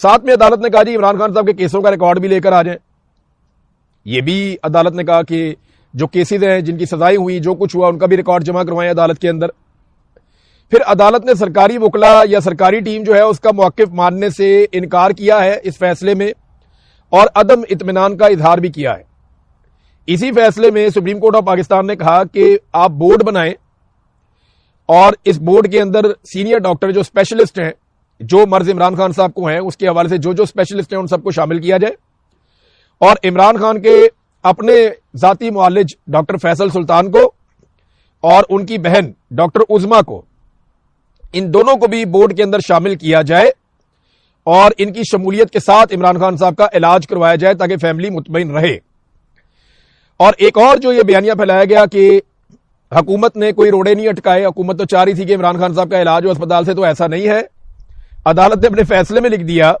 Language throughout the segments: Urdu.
ساتھ میں عدالت نے کہا جی عمران خان صاحب کے کیسوں کا ریکارڈ بھی لے کر آ جائیں. یہ بھی عدالت نے کہا کہ جو کیسز ہیں جن کی سزائیں ہوئی جو کچھ ہوا ان کا بھی ریکارڈ جمع کروائیں عدالت کے اندر. پھر عدالت نے سرکاری وکلا یا سرکاری ٹیم جو ہے اس کا موقف ماننے سے انکار کیا ہے اس فیصلے میں اور عدم اطمینان کا اظہار بھی کیا ہے. اسی فیصلے میں سپریم کورٹ آف پاکستان نے کہا کہ آپ بورڈ بنائیں اور اس بورڈ کے اندر سینئر ڈاکٹر جو اسپیشلسٹ ہیں جو مرض عمران خان صاحب کو ہیں اس کے حوالے سے جو اسپیشلسٹ ہیں ان سب کو شامل کیا جائے اور عمران خان کے اپنے ذاتی معالج ڈاکٹر فیصل سلطان کو اور ان کی بہن ڈاکٹر عظما کو ان دونوں کو بھی بورڈ کے اندر شامل کیا جائے اور ان کی شمولیت کے ساتھ عمران خان صاحب کا علاج کروایا جائے تاکہ فیملی مطمئن رہے. اور ایک اور جو یہ بیانیہ پھیلایا گیا کہ حکومت نے کوئی روڑے نہیں اٹکائے, حکومت تو چاہ رہی تھی کہ عمران خان صاحب کا علاج ہو اسپتال سے, تو ایسا نہیں ہے. عدالت نے اپنے فیصلے میں لکھ دیا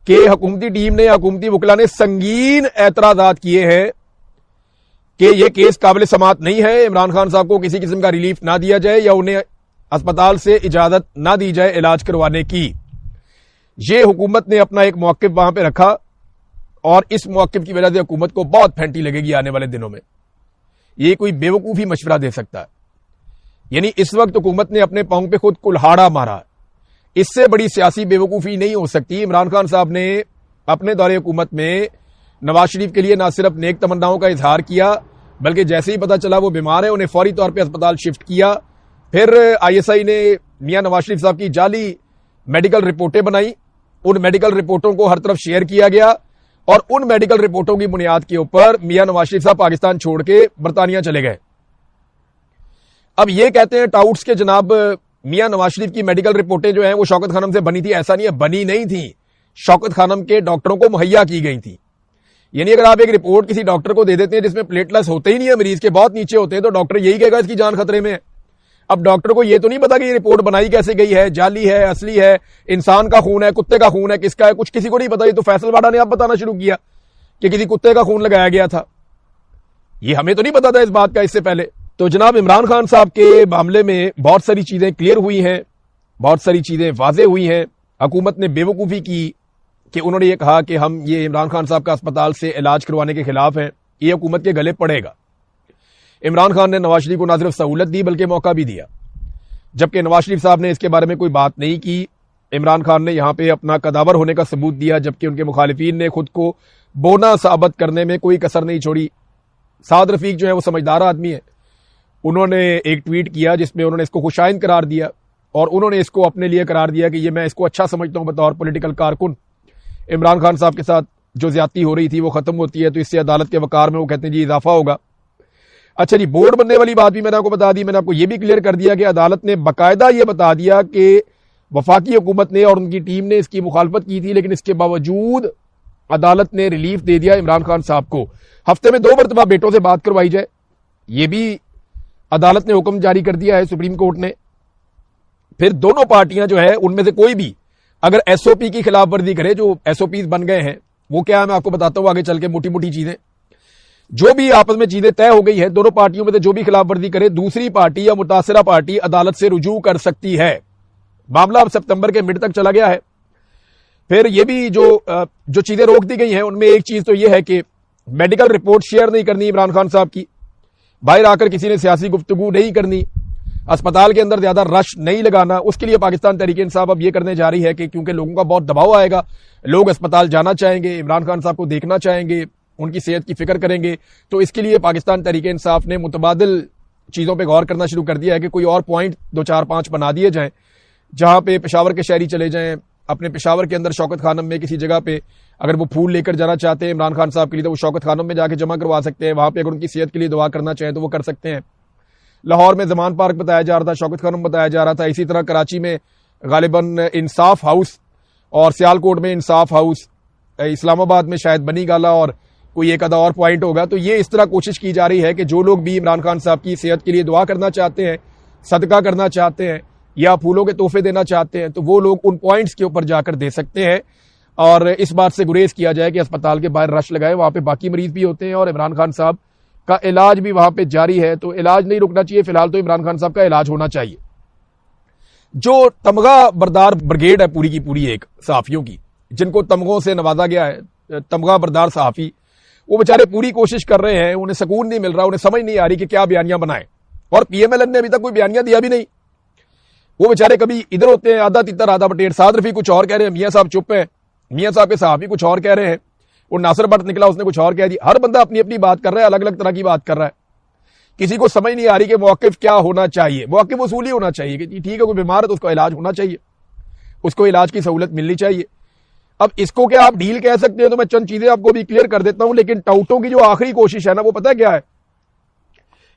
کہ حکومتی ٹیم نے حکومتی وکلا نے سنگین اعتراضات کیے ہیں کہ یہ کیس قابل سماعت نہیں ہے, عمران خان صاحب کو کسی قسم کا ریلیف نہ دیا جائے یا انہیں اسپتال سے اجازت نہ دی جائے علاج کروانے کی. یہ حکومت نے اپنا ایک موقف وہاں پہ رکھا اور اس موقف کی وجہ سے حکومت کو بہت پھینٹی لگے گی آنے والے دنوں میں. یہ کوئی بیوقوفی مشورہ دے سکتا ہے. یعنی اس وقت حکومت نے اپنے پاؤں پہ خود کلہاڑا مارا, اس سے بڑی سیاسی بیوقوفی نہیں ہو سکتی. عمران خان صاحب نے اپنے دور حکومت میں نواز شریف کے لیے نہ صرف نیک تمناؤں کا اظہار کیا بلکہ جیسے ہی پتا چلا وہ بیمار ہے انہیں فوری طور پہ اسپتال شفٹ کیا. پھر آئی ایس آئی نے میاں نواز شریف صاحب کی جعلی میڈیکل رپورٹیں بنائی, ان میڈیکل رپورٹوں کو ہر طرف شیئر کیا گیا اور ان میڈیکل رپورٹوں کی بنیاد کے اوپر میاں نواز شریف صاحب پاکستان چھوڑ کے برطانیہ چلے گئے. اب یہ کہتے ہیں ٹاؤٹس کے جناب میاں نواز شریف کی میڈیکل رپورٹیں جو ہیں وہ شوکت خانم سے بنی تھی. ایسا نہیں ہے, بنی نہیں تھی, شوکت خانم کے ڈاکٹروں کو مہیا کی گئی تھی. یعنی اگر آپ ایک رپورٹ کسی ڈاکٹر کو دے دیتے ہیں جس میں پلیٹلس ہوتے ہی نہیں ہے, مریض کے بہت نیچے ہوتے ہیں, تو ڈاکٹر یہی کہے گا اس کی جان خطرے میں ہے. اب ڈاکٹر کو یہ تو نہیں پتا کہ یہ رپورٹ بنائی کیسے گئی ہے, جعلی ہے, اصلی ہے, انسان کا خون ہے, کتے کا خون ہے, کس کا ہے, کچھ کسی کو نہیں پتا. یہ تو فیصل واڈا نے اب بتانا شروع کیا کہ کسی کتے کا خون لگایا گیا تھا. یہ ہمیں تو نہیں پتا تھا اس بات کا اس سے پہلے. تو جناب عمران خان صاحب کے معاملے میں بہت ساری چیزیں کلیئر ہوئی ہیں, بہت ساری چیزیں واضح ہوئی ہیں. حکومت نے بے وقوفی کی کہ انہوں نے یہ کہا کہ ہم یہ عمران خان صاحب کا اسپتال سے علاج کروانے کے خلاف ہیں. یہ حکومت کے گلے پڑے گا. عمران خان نے نواز شریف کو نہ صرف سہولت دی بلکہ موقع بھی دیا, جبکہ نواز شریف صاحب نے اس کے بارے میں کوئی بات نہیں کی. عمران خان نے یہاں پہ اپنا قداور ہونے کا ثبوت دیا, جبکہ ان کے مخالفین نے خود کو بونا ثابت کرنے میں کوئی کسر نہیں چھوڑی. سعد رفیق جو ہے وہ سمجھدار آدمی ہے, انہوں نے ایک ٹویٹ کیا جس میں انہوں نے اس کو خوشائند قرار دیا اور انہوں نے اس کو اپنے لیے قرار دیا کہ یہ میں اس کو اچھا سمجھتا ہوں بطور پولیٹیکل کارکن. عمران خان صاحب کے ساتھ جو زیادتی ہو رہی تھی وہ ختم ہوتی ہے تو اس سے عدالت کے وقار میں وہ کہتے ہیں جی اضافہ ہوگا. اچھا جی, بورڈ بننے والی بات بھی میں نے آپ کو بتا دی. میں نے آپ کو یہ بھی کلیئر کر دیا کہ عدالت نے باقاعدہ یہ بتا دیا کہ وفاقی حکومت نے اور ان کی ٹیم نے اس کی مخالفت کی تھی, لیکن اس کے باوجود عدالت نے ریلیف دے دیا عمران خان صاحب کو. ہفتے میں 2 مرتبہ بیٹوں سے بات کروائی جائے, یہ بھی عدالت نے حکم جاری کر دیا ہے سپریم کورٹ نے. پھر دونوں پارٹیاں جو ہے ان میں سے کوئی بھی اگر ایس او پی کی خلاف ورزی کرے, جو ایس او پیز بن گئے ہیں وہ کیا ہے میں آپ کو بتاتا ہوں آگے چل کے, موٹی موٹی چیزیں جو بھی آپس میں چیزیں طے ہو گئی ہیں دونوں پارٹیوں میں سے جو بھی خلاف ورزی کرے دوسری پارٹی یا متاثرہ پارٹی عدالت سے رجوع کر سکتی ہے. معاملہ اب سپتمبر کے مڈ تک چلا گیا ہے. پھر یہ بھی جو چیزیں روک دی گئی ہیں ان میں ایک چیز تو یہ ہے کہ میڈیکل رپورٹ شیئر نہیں کرنی عمران خان صاحب کی, باہر آ کر کسی نے سیاسی گفتگو نہیں کرنی, اسپتال کے اندر زیادہ رش نہیں لگانا. اس کے لیے پاکستان تحریک انصاف اب یہ کرنے جا رہی ہے کہ کیونکہ لوگوں کا بہت دباؤ آئے گا, لوگ اسپتال جانا چاہیں گے, عمران خان صاحب کو دیکھنا چاہیں گے, ان کی صحت کی فکر کریں گے, تو اس کے لیے پاکستان تحریک انصاف نے متبادل چیزوں پہ غور کرنا شروع کر دیا ہے کہ کوئی اور پوائنٹ 2 4 5 بنا دیے جائیں جہاں پہ پشاور کے شہری چلے جائیں. اپنے پشاور کے اندر شوکت خانم میں کسی جگہ پہ اگر وہ پھول لے کر جانا چاہتے ہیں عمران خان صاحب کے لیے تو وہ شوکت خانم میں جا کے جمع کروا سکتے ہیں. وہاں پہ اگر ان کی صحت کے لیے دعا کرنا چاہیں تو وہ کر سکتے ہیں. لاہور میں زمان پارک بتایا جا رہا تھا, شوکت خانم بتایا جا رہا تھا. اسی طرح کراچی میں غالباً انصاف ہاؤس اور سیالکوٹ میں انصاف ہاؤس, اسلام آباد میں شاید بنی گالا اور کوئی ایک آدھا اور پوائنٹ ہوگا. تو یہ اس طرح کوشش کی جا رہی ہے کہ جو لوگ بھی عمران خان صاحب کی صحت کے لیے دعا کرنا چاہتے ہیں, صدقہ کرنا چاہتے ہیں یا پھولوں کے تحفے دینا چاہتے ہیں تو وہ لوگ ان پوائنٹس کے اوپر جا کر دے سکتے ہیں. اور اس بات سے گریز کیا جائے کہ اسپتال کے باہر رش لگائے, وہاں پہ باقی مریض بھی ہوتے ہیں اور عمران خان صاحب کا علاج بھی وہاں پہ جاری ہے. تو علاج نہیں رکنا چاہیے, فی الحال تو عمران خان صاحب کا علاج ہونا چاہیے. جو تمغہ بردار بریگیڈ ہے پوری کی پوری ایک صحافیوں کی, جن کو تمغوں سے نوازا گیا ہے، تمغہ بردار صحافی، وہ بیچارے پوری کوشش کر رہے ہیں، انہیں سکون نہیں مل رہا، انہیں سمجھ نہیں آ رہی کہ کیا بیانیاں بنائیں، اور پی ایم ایل این نے ابھی تک کوئی بیانیہ دیا بھی نہیں۔ وہ بیچارے کبھی ادھر ہوتے ہیں، آدھا تتر آدھا بٹیر، سعد رفیع کچھ اور کہہ رہے ہیں، میاں صاحب چپ ہیں، میاں صاحب کے صحافی کچھ اور کہہ رہے ہیں، وہ ناصر بٹ نکلا اس نے کچھ اور کہہ دیا، ہر بندہ اپنی اپنی بات کر رہا ہے، الگ الگ طرح کی بات کر رہا ہے، کسی کو سمجھ نہیں آ رہی کہ موقف کیا ہونا چاہیے۔ موقف اصولی ہونا چاہیے کہ ٹھیک ہے، کوئی بیمار ہے تو اس کا علاج ہونا چاہیے، اس کو علاج کی سہولت ملنی چاہیے۔ اب اس کو کیا آپ ڈیل کہہ سکتے ہیں، تو میں چند چیزیں آپ کو بھی کلیئر کر دیتا ہوں، لیکن ٹاؤٹوں کی جو آخری کوشش ہے نا، وہ پتہ کیا ہے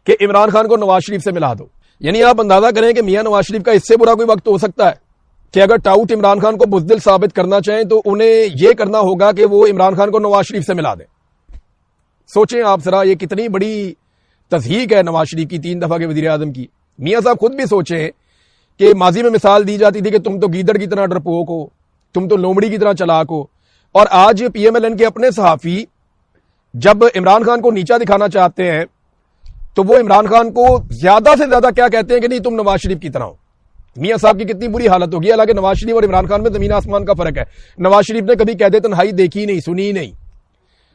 کہ عمران خان کو نواز شریف سے ملا دو۔ یعنی آپ اندازہ کریں کہ میاں نواز شریف کا اس سے برا کوئی وقت ہو سکتا ہے کہ اگر ٹاؤٹ عمران خان کو بزدل ثابت کرنا چاہیں تو انہیں یہ کرنا ہوگا کہ وہ عمران خان کو نواز شریف سے ملا دیں۔ سوچیں آپ ذرا، یہ کتنی بڑی تضحیک ہے نواز شریف کی، 3 دفعہ کے وزیر اعظم کی۔ میاں صاحب خود بھی سوچیں کہ ماضی میں مثال دی جاتی تھی کہ تم تو گیدڑ کی طرح ڈرپوک ہو، تم تو لومڑی کی طرح چلاک ہو، اور آج پی ایم ایل این کے اپنے صحافی جب عمران خان کو نیچا دکھانا چاہتے ہیں تو وہ عمران خان کو زیادہ سے زیادہ کیا کہتے ہیں کہ نہیں تم نواز شریف کی طرح ہو۔ میاں صاحب کی کتنی بری حالت ہوگی، حالانکہ نواز شریف اور عمران خان میں زمین آسمان کا فرق ہے۔ نواز شریف نے کبھی قید تنہائی دیکھی نہیں، سنی نہیں۔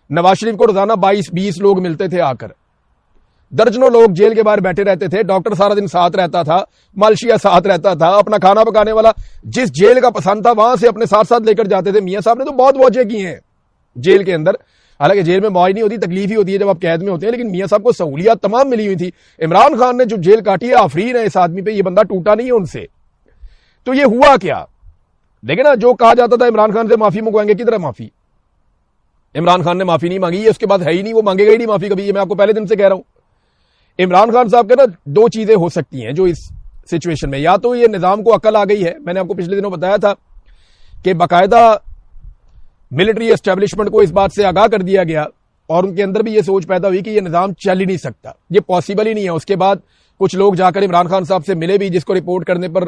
نواز شریف کو روزانہ 22-20 لوگ ملتے تھے آ کر، درجنوں لوگ جیل کے باہر بیٹھے رہتے تھے، ڈاکٹر سارا دن ساتھ رہتا تھا، مالشیا ساتھ رہتا تھا، اپنا کھانا پکانے والا جس جیل کا پسند تھا وہاں سے اپنے ساتھ ساتھ لے کر جاتے تھے۔ میاں صاحب نے تو بہت واجے کی ہیں جیل کے اندر، حالانکہ جیل میں موج نہیں ہوتی، تکلیف ہی ہوتی ہے جب آپ قید میں ہوتے ہیں، لیکن میاں صاحب کو سہولیات تمام ملی ہوئی تھی۔ عمران خان نے جو جیل کاٹی ہے، آفرین ہے اس آدمی پہ، یہ بندہ ٹوٹا نہیں ہے ان سے۔ تو یہ ہوا کیا؟ دیکھیں نا، جو کہا جاتا تھا عمران خان سے معافی منگوائیں گے، کدھر ہے معافی؟ عمران خان نے معافی نہیں مانگی، اس کے بعد ہے ہی نہیں، وہ مانگے گا ہی نہیں معافی کبھی، یہ میں آپ کو پہلے دن سے کہہ رہا ہوں۔ عمران خان صاحب کے نا 2 چیزیں ہو سکتی ہیں جو اس سچویشن میں، یا تو یہ نظام کو عقل آ گئی ہے، میں نے آپ کو پچھلے دنوں بتایا تھا کہ باقاعدہ ملٹری اسٹیبلشمنٹ کو اس بات سے آگاہ کر دیا گیا اور ان کے اندر بھی یہ سوچ پیدا ہوئی کہ یہ نظام چل ہی نہیں سکتا، یہ پاسبل ہی نہیں ہے۔ اس کے بعد کچھ لوگ جا کر عمران خان صاحب سے ملے بھی، جس کو رپورٹ کرنے پر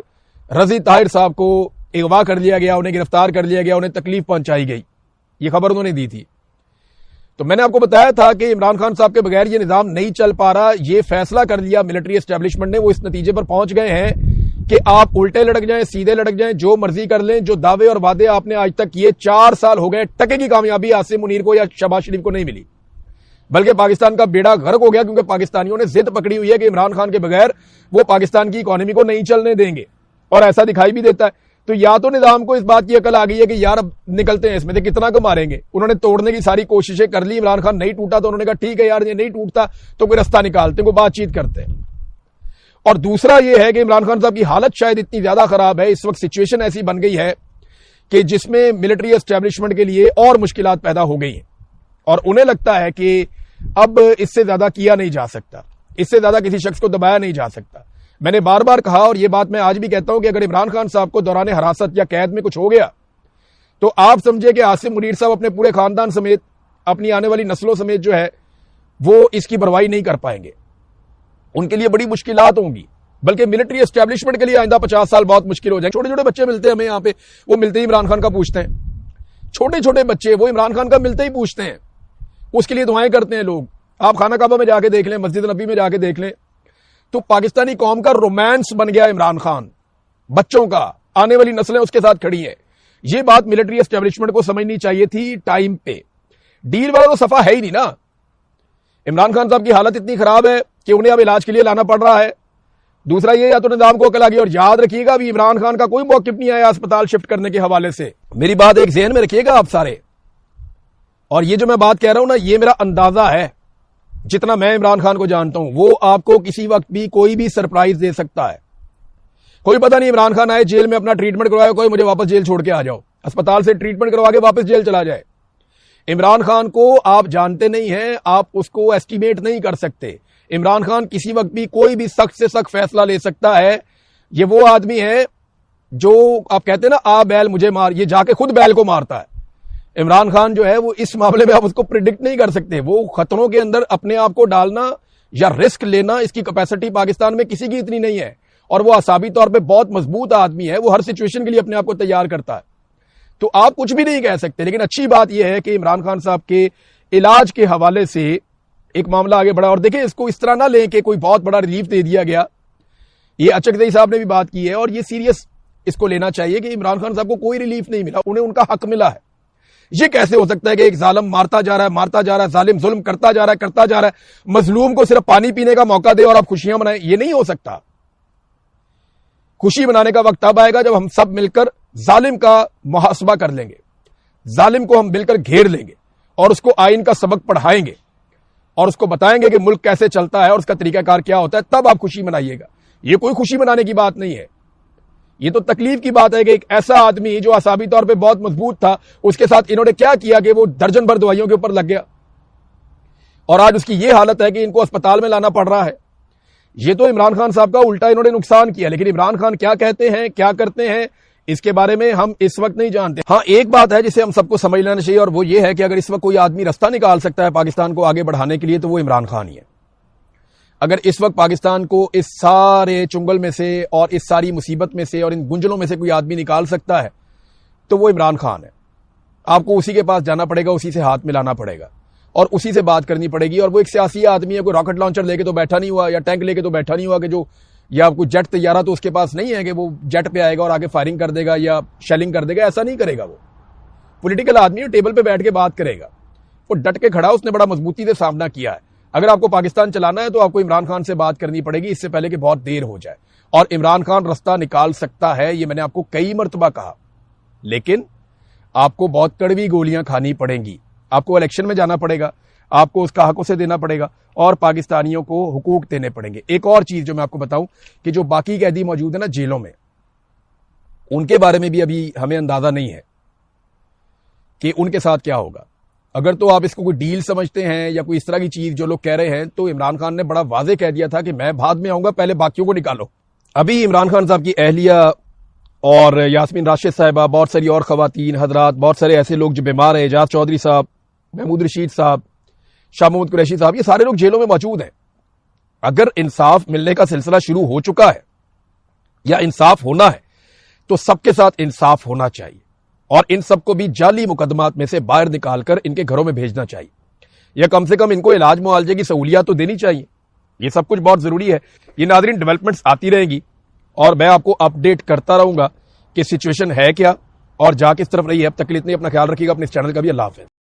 رضی طاہر صاحب کو اغوا کر لیا گیا، انہیں گرفتار کر لیا گیا، انہیں تکلیف پہنچائی گئی، یہ خبر انہوں نے دی تھی۔ تو میں نے آپ کو بتایا تھا کہ عمران خان صاحب کے بغیر یہ نظام نہیں چل پا رہا، یہ فیصلہ کر لیا ملٹری اسٹیبلشمنٹ نے، وہ اس نتیجے پر پہنچ گئے ہیں کہ آپ الٹے لڑک جائیں، سیدھے لڑک جائیں، جو مرضی کر لیں، جو دعوے اور وعدے آپ نے آج تک کیے، 4 سال ہو گئے، ٹکے کی کامیابی عاصم منیر کو یا شہباز شریف کو نہیں ملی، بلکہ پاکستان کا بیڑا غرق ہو گیا، کیونکہ پاکستانیوں نے ضد پکڑی ہوئی ہے کہ عمران خان کے بغیر وہ پاکستان کی اکانومی کو نہیں چلنے دیں گے، اور ایسا دکھائی بھی دیتا ہے۔ تو یا تو نظام کو اس بات کی عقل آ گئی ہے کہ یار اب نکلتے ہیں اس میں سے، کتنا کو ماریں گے، انہوں نے توڑنے کی ساری کوششیں کر لی، عمران خان نہیں ٹوٹا تو انہوں نے کہا ٹھیک ہے یار، یہ نہیں ٹوٹتا تو کوئی رستہ نکالتے ہیں، کوئی بات چیت کرتے ہیں۔ اور دوسرا یہ ہے کہ عمران خان صاحب کی حالت شاید اتنی زیادہ خراب ہے، اس وقت سچویشن ایسی بن گئی ہے کہ جس میں ملٹری اسٹیبلشمنٹ کے لیے اور مشکلات پیدا ہو گئی ہیں، اور انہیں لگتا ہے کہ اب اس سے زیادہ کیا نہیں جا سکتا، اس سے زیادہ کسی شخص کو دبایا نہیں جا سکتا۔ میں نے بار بار کہا اور یہ بات میں آج بھی کہتا ہوں کہ اگر عمران خان صاحب کو دوران حراست یا قید میں کچھ ہو گیا تو آپ سمجھے کہ عاصم منیر صاحب اپنے پورے خاندان سمیت، اپنی آنے والی نسلوں سمیت جو ہے وہ اس کی پرواہی نہیں کر پائیں گے، ان کے لیے بڑی مشکلات ہوں گی، بلکہ ملٹری اسٹیبلشمنٹ کے لیے آئندہ 50 سال بہت مشکل ہو جائیں۔ چھوٹے چھوٹے بچے ملتے ہیں ہمیں یہاں پہ، وہ ملتے ہی عمران خان کا پوچھتے ہیں، چھوٹے چھوٹے بچے وہ عمران خان کا ملتے ہی پوچھتے ہیں، اس کے لیے دعائیں کرتے ہیں لوگ۔ آپ خانہ کعبہ میں جا کے دیکھ لیں، مسجد نبی میں جا کے دیکھ لیں، تو پاکستانی قوم کا رومانس بن گیا عمران خان، بچوں کا، آنے والی نسلیں اس کے ساتھ کھڑی ہیں۔ یہ بات ملٹری اسٹیبلشمنٹ کو سمجھنی چاہیے تھی ٹائم پہ، ڈیل والا تو صفحہ ہے ہی نہیں نا۔ عمران خان صاحب کی حالت اتنی خراب ہے کہ انہیں اب علاج کے لیے لانا پڑ رہا ہے۔ دوسرا یہ، یا تو نظام کو عقل آ گئی، اور یاد رکھیے گا ابھی عمران خان کا کوئی موقف نہیں آیا اسپتال شفٹ کرنے کے حوالے سے، میری بات ایک ذہن میں رکھیے گا آپ سارے، اور یہ جو میں بات کہہ رہا ہوں نا، یہ میرا اندازہ ہے، جتنا میں عمران خان کو جانتا ہوں، وہ آپ کو کسی وقت بھی کوئی بھی سرپرائز دے سکتا ہے۔ کوئی پتہ نہیں عمران خان آئے جیل میں اپنا ٹریٹمنٹ کروایا، کوئی مجھے واپس جیل چھوڑ کے آ جاؤ، اسپتال سے ٹریٹمنٹ کروا کے واپس جیل چلا جائے۔ عمران خان کو آپ جانتے نہیں ہیں، آپ اس کو ایسٹیمیٹ نہیں کر سکتے۔ عمران خان کسی وقت بھی کوئی بھی سخت سے سخت فیصلہ لے سکتا ہے۔ یہ وہ آدمی ہے جو آپ کہتے ہیں نا آ بیل مجھے مار، یہ جا کے خود بیل کو مارتا ہے۔ عمران خان جو ہے وہ اس معاملے میں آپ اس کو پریڈکٹ نہیں کر سکتے، وہ خطروں کے اندر اپنے آپ کو ڈالنا یا رسک لینا، اس کی کیپیسٹی پاکستان میں کسی کی اتنی نہیں ہے، اور وہ اعصابی طور پہ بہت مضبوط آدمی ہے، وہ ہر سچویشن کے لیے اپنے آپ کو تیار کرتا ہے۔ تو آپ کچھ بھی نہیں کہہ سکتے، لیکن اچھی بات یہ ہے کہ عمران خان صاحب کے علاج کے حوالے سے ایک معاملہ آگے بڑھا، اور دیکھیں اس کو اس طرح نہ لیں کہ کوئی بہت بڑا ریلیف دے دیا گیا۔ یہ اچک زئی صاحب نے بھی بات کی ہے، اور یہ سیریس اس کو لینا چاہیے کہ عمران خان صاحب کو کوئی ریلیف نہیں ملا, انہیں ان کا حق ملا ہے. یہ کیسے ہو سکتا ہے کہ ایک ظالم مارتا جا رہا ہے, ظالم ظلم کرتا جا رہا ہے, مظلوم کو صرف پانی پینے کا موقع دے اور آپ خوشیاں منائیں؟ یہ نہیں ہو سکتا. خوشی منانے کا وقت تب آئے گا جب ہم سب مل کر ظالم کا محاسبہ کر لیں گے, ظالم کو ہم مل کر گھیر لیں گے اور اس کو آئین کا سبق پڑھائیں گے اور اس کو بتائیں گے کہ ملک کیسے چلتا ہے اور اس کا طریقہ کار کیا ہوتا ہے, تب آپ خوشی منائیے گا. یہ کوئی خوشی منانے کی بات نہیں ہے, یہ تو تکلیف کی بات ہے کہ ایک ایسا آدمی جو اعصابی طور پہ بہت مضبوط تھا, اس کے ساتھ انہوں نے کیا کیا کہ وہ درجن بھر دوائیوں کے اوپر لگ گیا اور آج اس کی یہ حالت ہے کہ ان کو اسپتال میں لانا پڑ رہا ہے. یہ تو عمران خان صاحب کا الٹا انہوں نے نقصان کیا, لیکن عمران خان کیا کہتے ہیں, کیا کرتے ہیں, اس کے بارے میں ہم اس وقت نہیں جانتے. ہاں ایک بات ہے جسے ہم سب کو سمجھ لینا چاہیے, اور وہ یہ ہے کہ اگر اس وقت کوئی آدمی رستہ نکال سکتا ہے پاکستان کو آگے بڑھانے کے لیے تو وہ عمران خان ہی ہے. اگر اس وقت پاکستان کو اس سارے چنگل میں سے اور اس ساری مصیبت میں سے اور ان گنجلوں میں سے کوئی آدمی نکال سکتا ہے تو وہ عمران خان ہے. آپ کو اسی کے پاس جانا پڑے گا, اسی سے ہاتھ ملانا پڑے گا اور اسی سے بات کرنی پڑے گی. اور وہ ایک سیاسی آدمی ہے, کوئی راکٹ لانچر لے کے تو بیٹھا نہیں ہوا یا ٹینک لے کے تو بیٹھا نہیں ہوا کہ جو, یا کوئی جیٹ طیارہ تو اس کے پاس نہیں ہے کہ وہ جیٹ پہ آئے گا اور آگے فائرنگ کر دے گا یا شیلنگ کر دے گا. ایسا نہیں کرے گا. وہ پولیٹیکل آدمی ہے, ٹیبل پہ بیٹھ کے بات کرے گا, وہ ڈٹ کے کھڑا, اس نے بڑا مضبوطی سے سامنا کیا ہے. اگر آپ کو پاکستان چلانا ہے تو آپ کو عمران خان سے بات کرنی پڑے گی اس سے پہلے کہ بہت دیر ہو جائے. اور عمران خان رستہ نکال سکتا ہے, یہ میں نے آپ کو کئی مرتبہ کہا, لیکن آپ کو بہت کڑوی گولیاں کھانی پڑیں گی. آپ کو الیکشن میں جانا پڑے گا, آپ کو اس کا حق اسے دینا پڑے گا اور پاکستانیوں کو حقوق دینے پڑیں گے. ایک اور چیز جو میں آپ کو بتاؤں کہ جو باقی قیدی موجود ہیں نا جیلوں میں, ان کے بارے میں بھی ابھی ہمیں اندازہ نہیں ہے کہ ان کے ساتھ کیا ہوگا. اگر تو آپ اس کو کوئی ڈیل سمجھتے ہیں یا کوئی اس طرح کی چیز جو لوگ کہہ رہے ہیں, تو عمران خان نے بڑا واضح کہہ دیا تھا کہ میں بعد میں آؤں گا, پہلے باقیوں کو نکالو. ابھی عمران خان صاحب کی اہلیہ اور یاسمین راشد صاحبہ, بہت ساری اور خواتین حضرات, بہت سارے ایسے لوگ جو بیمار ہیں, اعجاز چودھری صاحب, محمود رشید صاحب, شاہ محمود قریشی صاحب, یہ سارے لوگ جیلوں میں موجود ہیں. اگر انصاف ملنے کا سلسلہ شروع ہو چکا ہے یا انصاف ہونا ہے تو سب کے ساتھ انصاف ہونا چاہیے اور ان سب کو بھی جعلی مقدمات میں سے باہر نکال کر ان کے گھروں میں بھیجنا چاہیے, یا کم سے کم ان کو علاج معالجے کی سہولیات تو دینی چاہیے. یہ سب کچھ بہت ضروری ہے. یہ ناظرین ڈیولپمنٹس آتی رہیں گی اور میں آپ کو اپ ڈیٹ کرتا رہوں گا کہ سچویشن ہے کیا اور جا کس طرف رہی ہے. اب تک کے لیے اتنے, اپنا خیال رکھیے گا, اپنے اس چینل کا بھی. اللہ حافظ.